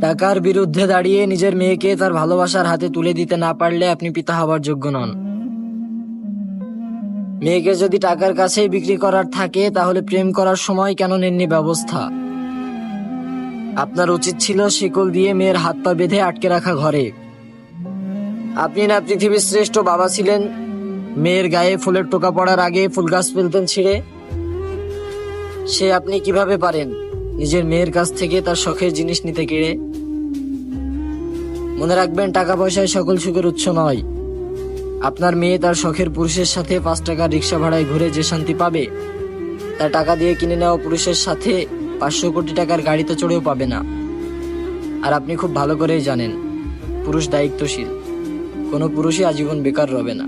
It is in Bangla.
টাকার বিরুদ্ধে দাঁড়িয়ে নিজের মেয়েকে তার ভালোবাসার হাতে তুলে দিতে না পারলে আপনি পিতা হবার যোগ্য নন। মেয়েকে যদি টাকার কাছেই বিক্রি করার থাকে তাহলে প্রেম করার সময় কেন নেননি ব্যবস্থা? আপনার উচিত ছিল শিকল দিয়ে মেয়ের হাত পা বেঁধে আটকে রাখা ঘরে। আপনি না পৃথিবীর শ্রেষ্ঠ বাবা ছিলেন? মেয়ের গায়ে ফুলের টোকা পড়ার আগে ফুল গাছ ফেলতেন ছিঁড়ে। সে আপনি কিভাবে পারেন নিজের মেয়ের কাছ থেকে তার শখের জিনিস নিতে কেড়ে? মনে রাখবেন, টাকা পয়সায় সকল সুখের উৎস নয়। আপনার মেয়ে তার শখের পুরুষের সাথে 5 টাকার রিক্সা ভাড়ায় ঘুরে যে শান্তি পাবে, তার টাকা দিয়ে কিনে নেওয়া পুরুষের সাথে 500 কোটি টাকার গাড়িতে চড়েও পাবে না। আর আপনি খুব ভালো করেই জানেন, পুরুষ দায়িত্বশীল, কোনো পুরুষই আজীবন বেকার রবে না।